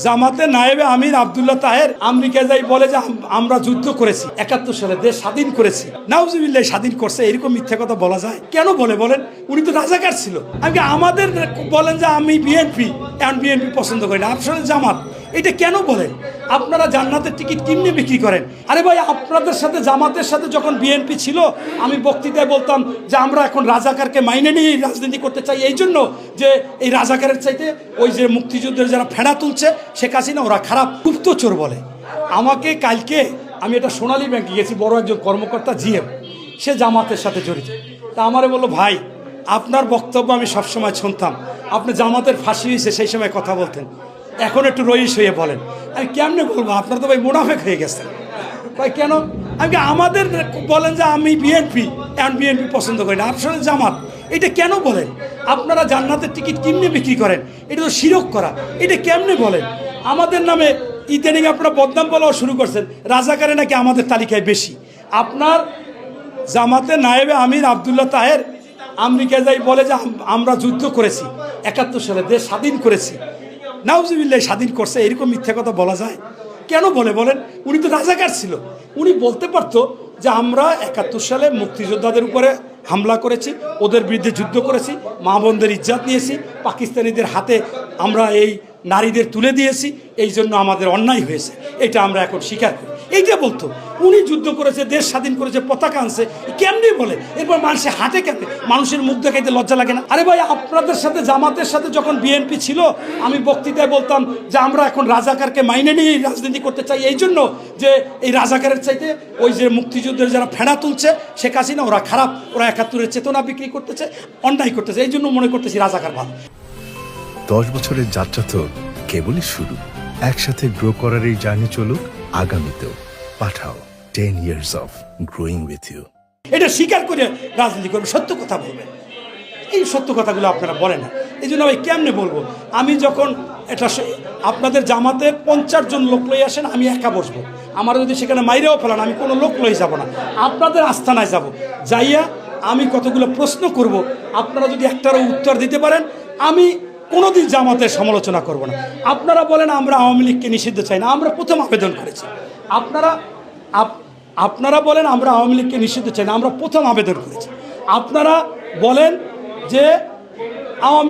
জামাতে নায়েবে আমির আব্দুল্লাহ তাহের আমেরিকায় যাই বলে যে আমরা যুদ্ধ করেছি 71 সালে দেশ স্বাধীন করেছি। নাউজুবিল্লাহ, স্বাধীন করছে এরকম মিথ্যা কথা বলা যায়? কেন বলেন? উনি তো রাজাকার ছিল। আমি আমাদের বলেন যে আমি বিএনপি, এখন বিএনপি পছন্দ করি না, আসলে জামাত। এটা কেন বলেন? আপনারা জান্নাতের টিকিট কিনে বিক্রি করেন। আরে ভাই, আপনাদের সাথে জামাতের সাথে যখন বিএনপি ছিল, আমি বক্তৃতায় বলতাম যে আমরা এখন রাজাকারকে মাইনে নিয়ে রাজনীতি করতে চাই, এই জন্য যে এই রাজাকারের চাইতে ওই যে মুক্তিযুদ্ধের যারা ফেড়া তুলছে শেখ হাসিনা, ওরা খারাপ গুপ্তচর বলে। আমাকে কালকে আমি এটা সোনালী ব্যাংকে গেছি, বড় একজন কর্মকর্তা জিএম, সে জামাতের সাথে জড়িত। তা আমারে বললো, ভাই আপনার বক্তব্য আমি সবসময় শুনতাম, আপনি জামাতের ফাঁসি হয়েছে সেই সময় কথা বলতেন, এখন একটু রইস হয়ে বলেন। আমি কেমনে বলবো, আপনার তো ভাই মুনাফেক হয়ে গেছেন। ভাই কেন? আমি আমাদের বলেন যে আমি বিএনপি, এখন বিএনপি পছন্দ করি না, আসলে জামাত। এটা কেন বলেন? আপনারা জান্নাতের টিকিট কিনে বিক্রি করেন, এটা তো শিরক করা। এটা কেমনে বলেন? আমাদের নামে ইদানিং আপনারা বদনাম বলাও শুরু করছেন, রাজাকারে নাকি আমাদের তালিকায় বেশি। আপনার জামাতে নায়েবে আমির আব্দুল্লাহ তাহের আমেরিকায় যাই বলে যে আমরা যুদ্ধ করেছি 71 সালে দেশ স্বাধীন করেছি। নাউজুবিল্লাহ, স্বাধীন করছে এরকম মিথ্যা কথা বলা যায়? কেন বলেন? উনি তো রাজাকার ছিল। উনি বলতে পারতো যে আমরা 71 সালে মুক্তিযোদ্ধাদের উপরে হামলা করেছি, ওদের বিরুদ্ধে যুদ্ধ করেছি, মা বোনদের ইজ্জত নিয়েছি, পাকিস্তানিদের হাতে আমরা এই নারীদের তুলে দিয়েছি, এই জন্য আমাদের অন্যায় হয়েছে, এটা আমরা এখন স্বীকার করি। এইটা বলতো। উনি যুদ্ধ করেছে, দেশ স্বাধীন করেছে, পতাকা আনছে, কেমনি বলে? এরপর মানুষের হাটে কেমনে? মানুষের মুখ দেখাইতে লজ্জা লাগে না? আরে ভাই, আপনাদের সাথে জামাতের সাথে যখন বিএনপি ছিল, আমি বক্তৃতায় বলতাম যে আমরা এখন রাজাকারকে মাইনে নিয়ে রাজনীতি করতে চাই, এই জন্য যে এই রাজাকারের চাইতে ওই যে মুক্তিযুদ্ধের যারা ফেড়া তুলছে শেখ হাসিনা, ওরা খারাপ, ওরা 71-এর চেতনা বিক্রি করতেছে, অন্যায় করতেছে, এই জন্য মনে করতেছি রাজাকার ভালো। 10 বছরের যাত্রা তো কেবলই শুরু। একসাথে গ্রো করার এই জার্নি চলুক আগামীতেও। পাঠাও 10 years of growing with you। এটা স্বীকার করে রাজনীতি করবে, সত্য কথা বলবেন। এই সত্য কথাগুলো আপনারা বলেন না, এই জন্য আমি কেমনে বলবো? আমি যখন এটা আপনাদের জামাতে 50 জন লোক লই আসেন, আমি একা বসবো, আমার যদি সেখানে মাইরেও ফেলান, আমি কোনো লোক লই যাব না, আপনাদের আস্থানায় যাব, যাইয়া আমি কতগুলো প্রশ্ন করব, আপনারা যদি একটারও উত্তর দিতে পারেন, আমি কোনোদিন জামাতের সমালোচনা করব না। আপনারা বলেন আমরা আওয়ামী লীগকে নিষিদ্ধ চাই না, আমরা প্রথম আবেদন করেছি। আপনারা বলেন আমরা আওয়ামী লীগকে নিষিদ্ধ চাই না, আমরা প্রথম আবেদন করেছি। আপনারা বলেন যে আওয়ামী